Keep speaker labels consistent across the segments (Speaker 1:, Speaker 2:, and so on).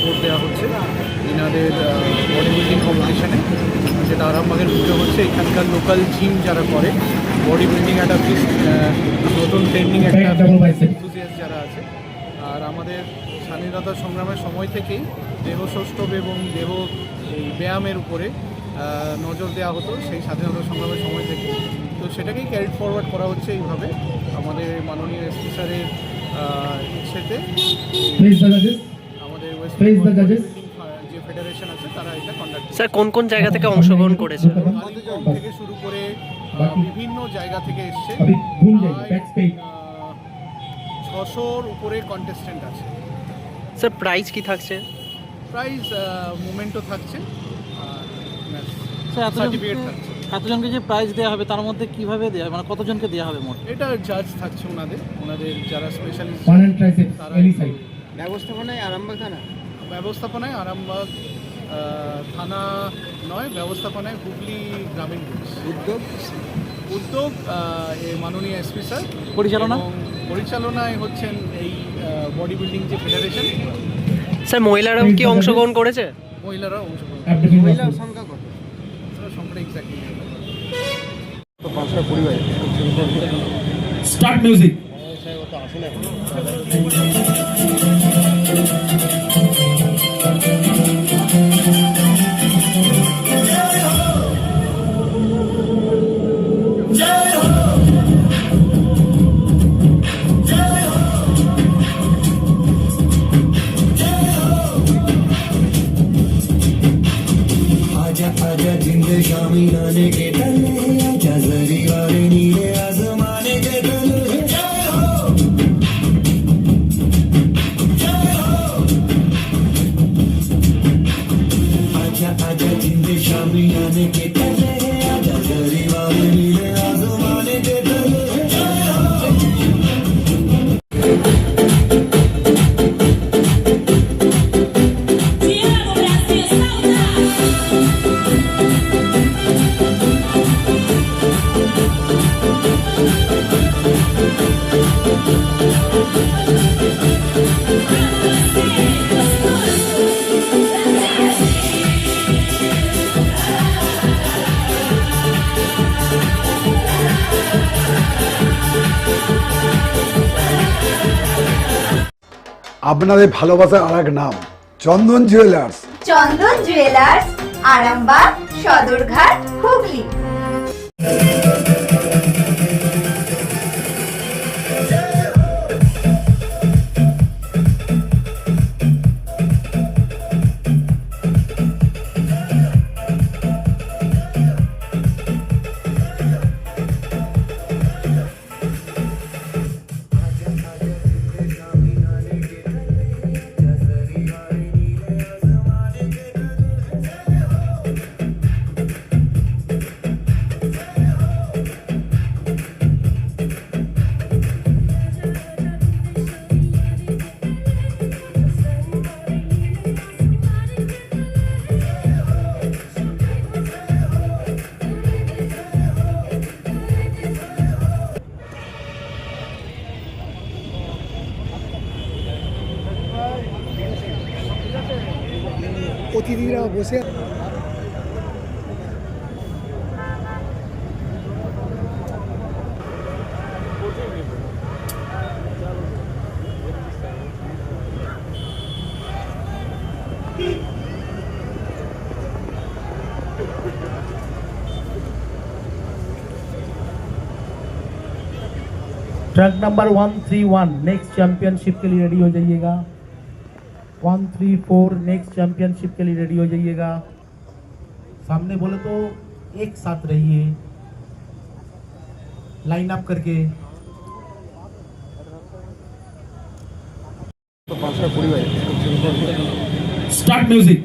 Speaker 1: Support দেওয়া হচ্ছে এনাদের বডি বিল্ডিং কম্পিটিশানে, যেটা আরামবাগের মধ্যে হচ্ছে। এখানকার লোকাল জিম যারা করে বডি বিল্ডিং একটা নতুন ট্রেন্ডিং একটা এনথুজিয়াস্ট যারা আছে। আর আমাদের স্বাধীনতা সংগ্রামের সময় থেকেই দেহ সৌষ্ঠব এবং দেহ এই ব্যায়ামের উপরে নজর দেওয়া হতো সেই স্বাধীনতা সংগ্রামের সময় থেকে। তো সেটাকেই ক্যারি ফরওয়ার্ড করা হচ্ছে এইভাবে আমাদের মাননীয় এসপি স্যারের ইচ্ছেতে। আমাদের ওয়েস্ট বেঙ্গল যে ফেডারেশন আছে তারা এটা কন্ডাক্ট।
Speaker 2: স্যার কোন কোন জায়গা থেকে অংশগ্রহণ করেছে?
Speaker 1: কালিম্পং থেকে শুরু করে বিভিন্ন জায়গা থেকে এসছে। 600-র উপরে কন্টেস্টেন্ট আছে।
Speaker 2: স্যার প্রাইজ কি থাকছে?
Speaker 1: প্রাইজ মোমেন্টও থাকছে,
Speaker 3: স্যার
Speaker 1: সার্টিফিকেট থাকছে।
Speaker 3: এতজনকে যে প্রাইজ দেওয়া হবে তার মধ্যে কিভাবে দেওয়া হবে, মানে কতজনকে দেওয়া হবে মোট?
Speaker 1: এটা জাজ থাকছে ওনাদের যারা স্পেশালিস্ট।
Speaker 4: ব্যবস্থাপনায় আরামবাগ থানা,
Speaker 1: ব্যবস্থাপনায় আরামবাগ থানা নয়, ব্যবস্থাপনায় হুগলি গ্রামীণ পুলিশ। উদ্যোগ মাননীয় এসপি স্যার। পরিচালনায় হচ্ছেন এই বডি বিল্ডিং যে ফেডারেশন।
Speaker 2: স্যার মহিলারাও কি অংশগ্রহণ করেছে?
Speaker 1: মহিলারা অংশগ্রহণ।
Speaker 4: মহিলার সংখ্যা কত?
Speaker 1: সংখ্যাটা এক্স্যাক্টলি
Speaker 4: তো 500 পরিবার।
Speaker 5: Start music.
Speaker 6: आजा आजा जिंद शामी आने के तले, आजा जरी वाले नीले आसमाने के तले। आजा आजा जिंद शामी आने के तले, आजा जरी वाले नीले आसमाने के तले।
Speaker 7: আপনাদের ভালোবাসার আর এক নাম চন্দন জুয়েলার্স।
Speaker 8: চন্দন জুয়েলার্স, আরামবাগ, সদরঘাট, হুগলি।
Speaker 4: অতিথিরা বসে
Speaker 5: ट्रक नंबर 131 नेक्स्ट चैंपियनशिप के लिए रेडी हो जाइएगा। 134 नेक्स्ट चैंपियनशिप के लिए रेडी हो जाइएगा। सामने बोले तो एक साथ रहिए, लाइन अप करके।
Speaker 4: তো 500 পরিবার।
Speaker 5: Start music.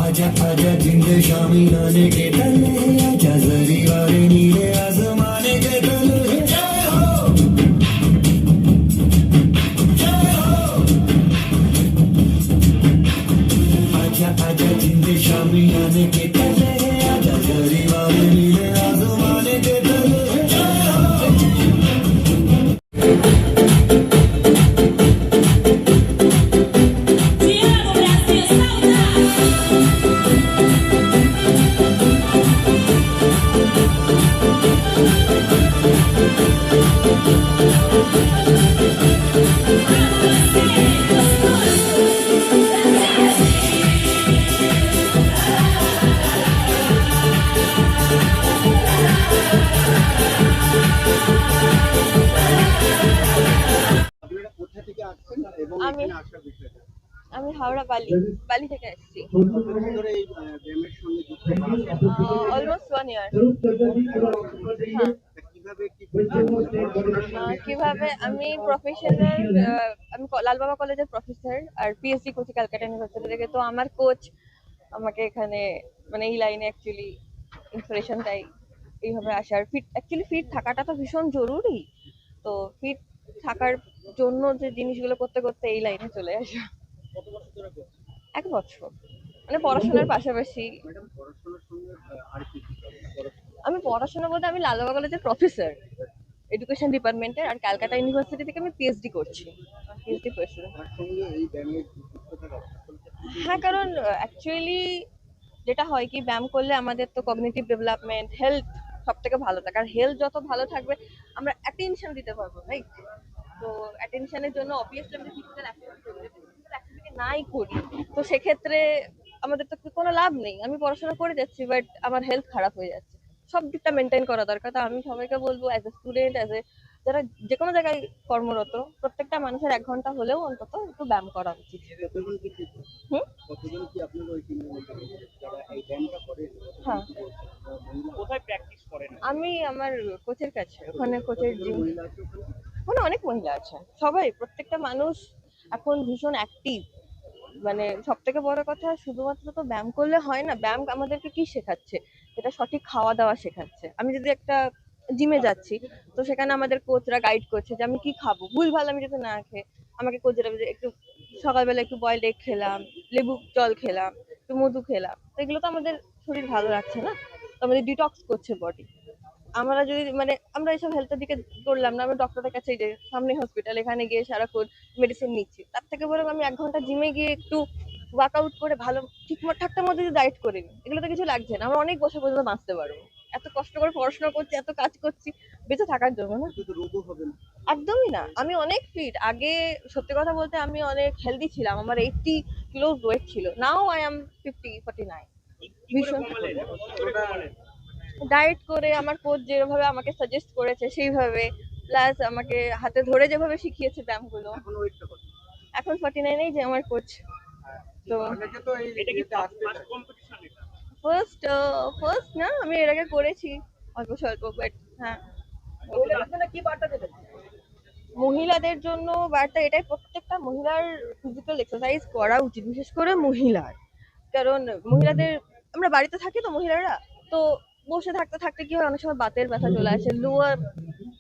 Speaker 6: आजा आजा जिंद शामी आने के तले, आजा जरी वाले नीले आसमाने के तले।
Speaker 9: হাওড়া বালি থেকে এসেছি। অলমোস্ট 1 ইয়ার। কিভাবে আমি প্রফেশনাল, আমি লালবাবা কলেজের প্রফেসর আর পিএইচডি করছি ক্যালকাটা ইউনিভার্সিটি থেকে। তো আমার কোচ আমাকে এখানে মানে এই লাইনে অ্যাকচুয়ালি ইন্সপিরেশন দেয় এইভাবে আসার। ফিট থাকাটা তো ভীষণ জরুরি। তো ফিট থাকার জন্য যে জিনিসগুলো করতে করতে এই লাইনে চলে আসা। 1 বছর মানে পড়াশোনার পাশাপাশি। আমি পড়াশোনা বলতে আমি লালবাবা কলেজের প্রফেসর এডুকেশন ডিপার্টমেন্টের, আর ক্যালকাটা ইউনিভার্সিটি থেকে আমি পিএইচডি করছি, পিএইচডি কোর্সে। হ্যাঁ, কারণ অ্যাকচুয়ালি যেটা হয় কি, ব্যায়াম করলে আমাদের তো কগনিটিভ ডেভেলপমেন্ট, হেলথ সব থেকে ভালো থাকে। আর হেলথ যত ভালো থাকবে আমরা অ্যাটেনশন দিতে পারবো, রাইট? তো অ্যাটেনশনের জন্য অবভিয়াসলি আমরা ফিজিক্যাল অ্যাক্টিভিটি নাই করি, তো সেক্ষেত্রে আমাদের তো কোনো লাভ নেই। আমি পড়াশোনা করে যাচ্ছি বাট আমার হেলথ খারাপ হয়ে যাচ্ছে। সব দিকটা মেনটেন করা দরকার। তো আমি সবাইকে বলবো, অ্যাজ এ স্টুডেন্ট, যারা যে কোনো জায়গায় কর্মরত, প্রত্যেকটা মানুষের 1 ঘন্টা হলেও অন্তত একটু ব্যায়াম করা উচিত। হ্যাঁ, আমি আমার কোচের কাছে, ওখানে কোচের জিম, ওখানে অনেক মহিলা আছে। সবাই, প্রত্যেকটা মানুষ এখন ভীষণ অ্যাক্টিভ। মানে সব থেকে বড় কথা, শুধুমাত্র তো ব্যায়াম করলে হয় না। ব্যায়াম আমাদেরকে কি শেখাচ্ছে, এটা সঠিক খাওয়া দাওয়া শেখাচ্ছে। আমি যদি একটা জিমে যাচ্ছি, তো সেখানে আমাদের কোচরা গাইড করছে যে আমি কি খাবো। ভুলভাল আমি যদি না খেয়ে, আমাকে কোচরা একটু সকালবেলা একটু বয়েলড এগ খেলাম, লেবু জল খেলাম, একটু মধু খেলাম, তো এগুলো তো আমাদের শরীর ভালো রাখছে না, তো আমাদের ডিটক্স করছে বডি। আমরা যদি মানে আমরা এইসব হেলথের দিকে করলাম না, আমরা ডক্টরের কাছে যে সামনে হসপিটাল, এখানে গিয়ে সারাক্ষণ মেডিসিন নিচ্ছি, তার থেকে বরং আমি 1 ঘন্টা জিমে গিয়ে একটু ওয়ার্কআউট করে ভালো ঠিকঠাকটার মধ্যে যদি ডায়েট করে নিই, এগুলো তো কিছু লাগছে না। আমরা অনেক বছর পর্যন্ত বাঁচতে পারবো। এত কষ্ট করে পড়াশোনা করছি, এত কাজ করছি বেঁচে থাকার জন্য না, একদমই না। আমি অনেক ফিট। আগে সত্যি কথা বলতে আমি অনেক হেলদি ছিলাম, আমার 80 কিলো ওয়েট ছিল। Now I am 49। ভীষণ ডায়েট করে, আমার কোচ যেভাবে আমাকে সাজেস্ট করেছে সেইভাবে, প্লাস আমাকে হাতে ধরে যেভাবে শিখিয়েছে ব্যায়ামগুলো, এখন 49 যে আমার কোচ। তো ফার্স্ট না, আমি এর আগে করেছি অল্প স্বল্প, বাট হ্যাঁ। মহিলাদের জন্য বার্তা এটাই, প্রত্যেকটা মহিলার ফিজিক্যাল এক্সারসাইজ করা উচিত, বিশেষ করে মহিলার। কারণ মহিলাদের, আমরা বাড়িতে থাকি তো মহিলারা, তো বসে থাকতে থাকতে কি হয়, অনেক সময় বাতের ব্যথা চলে আসে, লোয়ার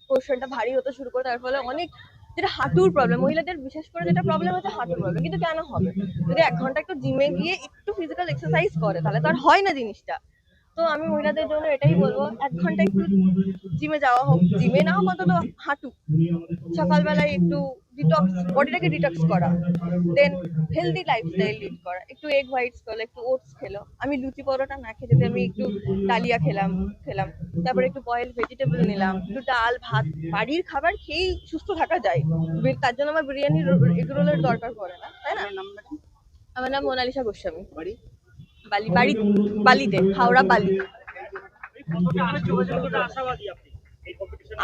Speaker 9: পোর্শনটা ভারী হতে শুরু করে, তার ফলে অনেক, যেটা হাঁটুর প্রবলেম, মহিলাদের বিশেষ করে যেটা প্রবলেম হচ্ছে হাঁটুর প্রবলেম। কিন্তু কেন হবে, যদি 1 ঘন্টা একটু জিমে গিয়ে একটু ফিজিক্যাল এক্সারসাইজ করে, তাহলে তো আর হয় না জিনিসটা। তো আমি মহিলাদের জন্য এটাই বলবো, 1 ঘন্টা একটু জিমে যাওয়া হোক, জিমে না হোক অন্তত হাঁটু, সকালবেলায় একটু ডিটক্স, বডিটাকে ডিটক্স করা, দেন হেলদি লাইফস্টাইল লিড করা, একটু এগ হোয়াইটস খেলো, একটু ওটস খেলো। আমি লুচি পরোটা না খেয়ে যদি আমি একটু ডালিয়া খেলাম, তারপরে একটু বয়েলড ভেজিটেবল নিলাম, একটু ডাল ভাত, বাড়ির খাবার খেয়েই সুস্থ থাকা যায়। তার জন্য আমার বিরিয়ানি এগ রোলের দরকার পড়ে না, তাই না? আমার নাম মোনালিসা গোস্বামী, বালিতে, হাওড়া বালি।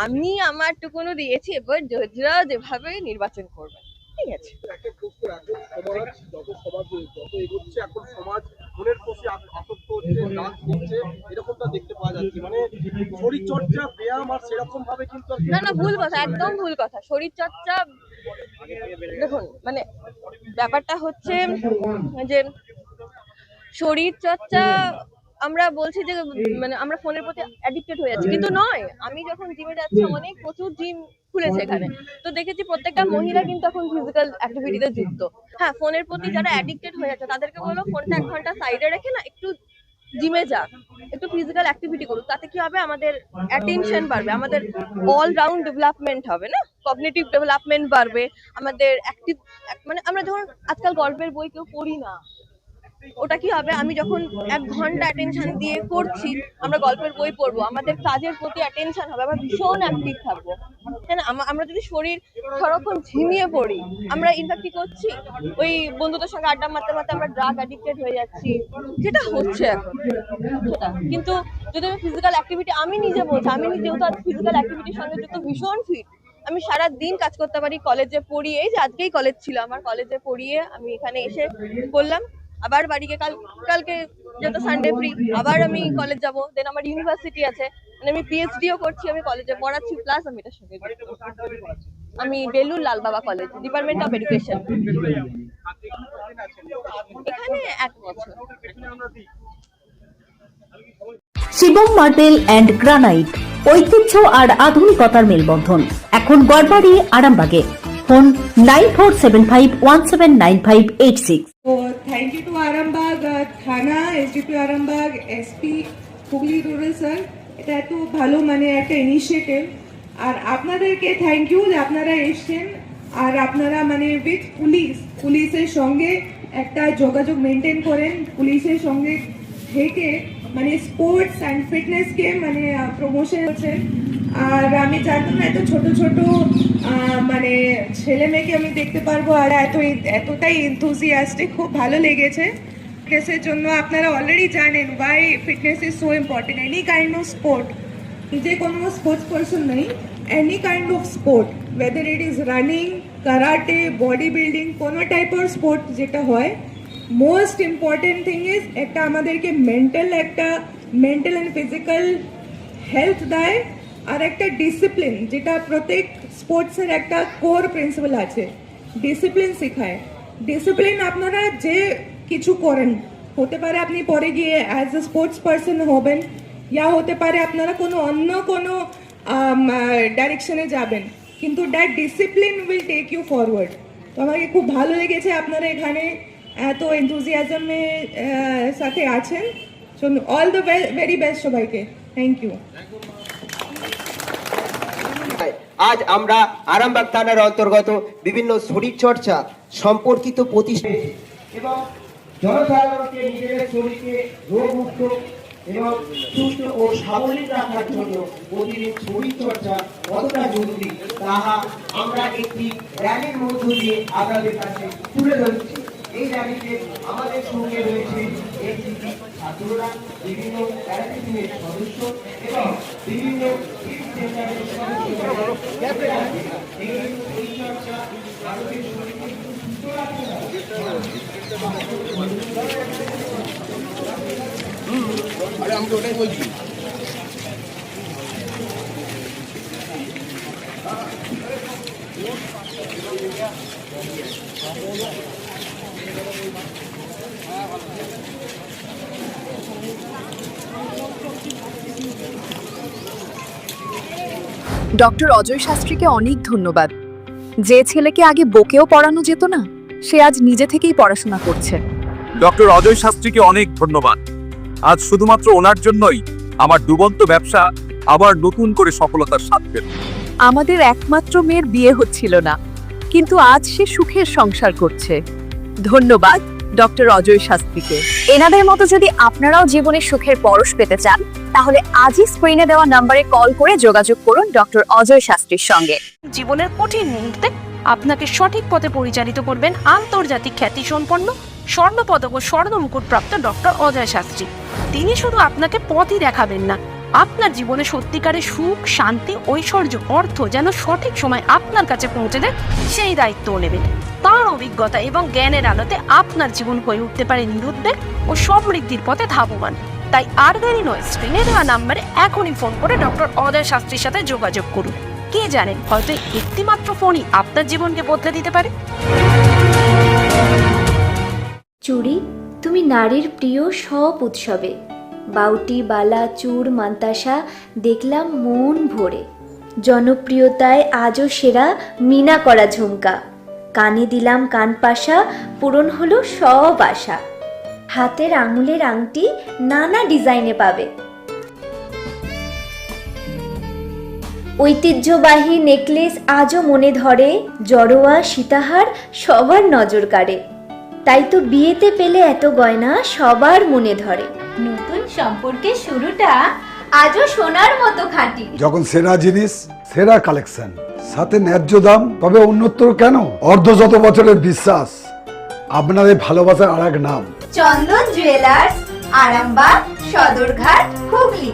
Speaker 9: আমি আমার টুকুনো দিয়েছি, এবার জজরা যেভাবে নির্বাচন করবে, ঠিক আছে। না না, ভুল কথা, একদম ভুল কথা। শরীর চর্চা, দেখুন মানে ব্যাপারটা হচ্ছে যে শরীর চর্চা, আমরা বলছি যে মানে আমরা ফোনের প্রতি অ্যাডিক্টেড হয়ে যাচ্ছি, কিন্তু নয়। আমি যখন জিমে যাচ্ছি, অনেক প্রচুর জিম খুলেছে এখানে, তো দেখেছি প্রত্যেকটা মহিলা কিন্তু এখন ফিজিক্যাল অ্যাক্টিভিটিতে যুক্ত। হ্যাঁ, ফোনের প্রতি যারা অ্যাডিক্টেড হয়ে যাচ্ছে তাদেরকে বলো ফোনটা 1 ঘন্টা সাইডে রেখে না একটু জিমে যাক, একটু ফিজিক্যাল অ্যাক্টিভিটি করুক। তাতে কি হবে, আমাদের অ্যাটেনশন বাড়বে, আমাদের অল রাউন্ড ডেভেলপমেন্ট হবে, না কগনিটিভ ডেভেলপমেন্ট বাড়বে, আমাদের অ্যাক্টিভ, মানে আমরা যখন আজকাল গল্পের বই কেউ পড়ি না, ওটা কি হবে, আমি যখন 1 ঘন্টা অ্যাটেনশন দিয়ে করছি, আমরা গল্পের বই পড়বো, আমাদের কাজের প্রতি অ্যাটেনশন হবে, আমরা ভীষণ অ্যাক্টিভ থাকবো, তাই না? আমরা যদি শরীর সারাক্ষণ ঝিমিয়ে পড়ি, আমরা ইনফ্যাক্ট কি করছি, ওই বন্ধুদের সঙ্গে আড্ডা মারতে মারতে আমরা ড্রাগ অ্যাডিক্টেড হয়ে যাচ্ছি, যেটা হচ্ছে এখন সেটা। কিন্তু যদি আমি ফিজিক্যাল অ্যাক্টিভিটি, আমি নিজে বলছি, আমি যেহেতু ফিজিক্যাল অ্যাক্টিভিটির সঙ্গে যুক্ত, ভীষণ ফিট, আমি সারা দিন কাজ করতে পারি কলেজে পড়িয়ে, এই যে আজকেই কলেজ ছিল আমার, কলেজে পড়িয়ে আমি এখানে এসে করলাম, আবার বাড়িকে কালকে যেহেতু সানডে ফ্রি আবার আমি কলেজ যাব, দেন আমার ইউনিভার্সিটি আছে, মানে আমি পিএইচডিও করছি, আমি কলেজে পড়াচ্ছি, প্লাস আমি এটার সঙ্গে যুক্ত। আমি বেলুর লাল বাবা কলেজ, ডিপার্টমেন্ট অফ এডুকেশন, এখানে 1 বছর।
Speaker 10: শিবম মার্বেল অ্যান্ড গ্রানাইট, ঐতিহ্য আর আধুনিকতার মেলবন্ধন, এখন গড়বাড়ি আরামবাগে। Phone 9475179586।
Speaker 11: So thank you to Arambag Thana, SDP Arambag, SP Hooghly rural sir, এটা এত ভালো মানে একটা ইনিশিয়েটিভ। আর আপনাদেরকে থ্যাংক ইউ যে আপনারা এসেছেন, আর আপনারা মানে উইথ পুলিশের সঙ্গে একটা যোগাযোগ মেনটেন করেন, পুলিশের সঙ্গে থেকে মানে স্পোর্টস অ্যান্ড ফিটনেসকে মানে প্রমোশন হচ্ছে। আর আমি জানতাম না এত ছোট ছোট মানে ছেলে মেয়েকে আমি দেখতে পারবো, আর এতটাই এনথুজিয়াস্টিক, খুব ভালো লেগেছে। ফিটনেসের জন্য আপনারা অলরেডি জানেন why fitness is so important. Any kind of sport, যে কোনো স্পোর্টস পার্সন নেই, any kind of sport, whether it is running, karate, body building, কোনো টাইপের স্পোর্ট যেটা হয়, মোস্ট ইম্পর্টেন্ট থিং ইজ একটা আমাদেরকে মেন্টাল অ্যান্ড ফিজিক্যাল হেলথ দেয়, আর একটা ডিসিপ্লিন, যেটা প্রত্যেক স্পোর্টসের একটা কোর প্রিন্সিপাল আছে, ডিসিপ্লিন শেখায়। ডিসিপ্লিন আপনারা যে কিছু করেন, হতে পারে আপনি পরে গিয়ে অ্যাজ এ স্পোর্টস পার্সন হবেন, ইয়া হতে পারে আপনারা অন্য কোনো ডাইরেকশনে যাবেন, কিন্তু that discipline will take you forward. তো আমাকে খুব ভালো লেগেছে আপনারা এখানে এত এনথুজিয়াজমের সাথে আছেন। So all the very best সবাইকে, থ্যাংক ইউ।
Speaker 12: আজ আমরা আরামবাগ থানার অন্তর্গত বিভিন্ন শরীরচর্চা সম্পর্কিত প্রতিষ্ঠান এবং জনসাধারণকে নিজেদের শরীরকে রোগমুক্ত এবং সুস্থ ও স্বাবলম্বী রাখার জন্য প্রতিদিন শরীরচর্চা কতটা জরুরি তাহা আমরা একটি র্যালির মধ্য দিয়ে আপনাদের কাছে তুলে ধরছি। এই র্যালিতে আমাদের সঙ্গে রয়েছে এনসিসি ছাত্ররা, বিভিন্ন প্যারাটিমের সদস্য এবং বিভিন্ন সেন্টারের সদস্যরা। এই পরিচর্যা ভারতের শরীরকে সুস্থ রাখতে
Speaker 4: আরে আমি তো ওটাই বলছি।
Speaker 10: ডক্টর অজয় শাস্ত্রীকে অনেক ধন্যবাদ। যে ছেলেকে আগে বকেও পড়ানো যেত না, সে আজ নিজে থেকেই পড়াশোনা করছে।
Speaker 13: ডক্টর অজয় শাস্ত্রীকে অনেক ধন্যবাদ। আজ শুধুমাত্র ওনার জন্যই আমার ডুবন্ত ব্যবসা আবার নতুন করে সফলতার স্বাদ পেল।
Speaker 10: আমাদের একমাত্র মেয়ের বিয়ে হচ্ছিল না, কিন্তু আজ সে সুখের সংসার করছে। ধন্যবাদ ডক্টর অজয় শাস্ত্রীকে। এনাদের মতো যদি আপনারাও জীবনে সুখের পরশ পেতে চান, তাহলে আজই স্ক্রিনে দেওয়া নম্বরে কল করে যোগাযোগ করুন ডক্টর অজয় শাস্ত্রীর সঙ্গে।
Speaker 14: জীবনের কঠিন মুহূর্তে আপনাকে সঠিক পথে পরিচালিত করবেন আন্তর্জাতিক খ্যাতিসম্পন্ন স্বর্ণপদক ও স্বর্ণ মুকুট প্রাপ্ত ডক্টর অজয় শাস্ত্রী। তিনি শুধু আপনাকে পথই দেখাবেন না, আপনার জীবনে সত্যিকারের সুখ, শান্তি, ঐশ্বর্য, অর্থ যেন সঠিক সময় আপনার কাছে পৌঁছে দেয়, সেই দায়িত্বও নেবেন। তার অভিজ্ঞতা এবং জ্ঞানের আলোতে আপনার জীবন হয়ে উঠতে পারে নিরুদ্বেগ ও সমৃদ্ধির পথে ধাবমান। তাই আর দেরি নয়, স্ক্রিনে দেওয়া নাম্বারে এখনই ফোন করে ডক্টর অজয় শাস্ত্রীর সাথে যোগাযোগ করুন। কে জানেন, হয়তো একটি মাত্র ফোনই আপনার জীবনকে বদলে দিতে পারে।
Speaker 8: চুড়ি, তুমি নারীর প্রিয় সব উৎসবে, বাউটি, বালা, চূড়, মান্তাসা দেখলাম মন ভরে। জনপ্রিয়তায় আজও সেরা মিনা করা ঝুমকা, কানে দিলাম কানপাশা, পূরণ হলো সব আশা। হাতের আঙুলের আংটি নানা ডিজাইনে পাবে, ঐতিহ্যবাহী নেকলেস আজও মনে ধরে, জড়োয়া, সীতাহার সবার নজর কাড়ে। তাই তো বিয়েতে পেলে এত গয়না সবার মনে ধরে। নতুন সম্পর্কের শুরুটা আজও সোনার মতো খাঁটি।
Speaker 7: যখন সেরা জিনিস, সেরা কালেকশন, সাথে ন্যায্য দাম, তবে উন্নতর কেন? অর্ধশত বছরের বিশ্বাস, আপনাদের ভালোবাসার আর এক নাম
Speaker 8: চন্দন জুয়েলার্স, আরামবাগ, সদরঘাট, হুগলি।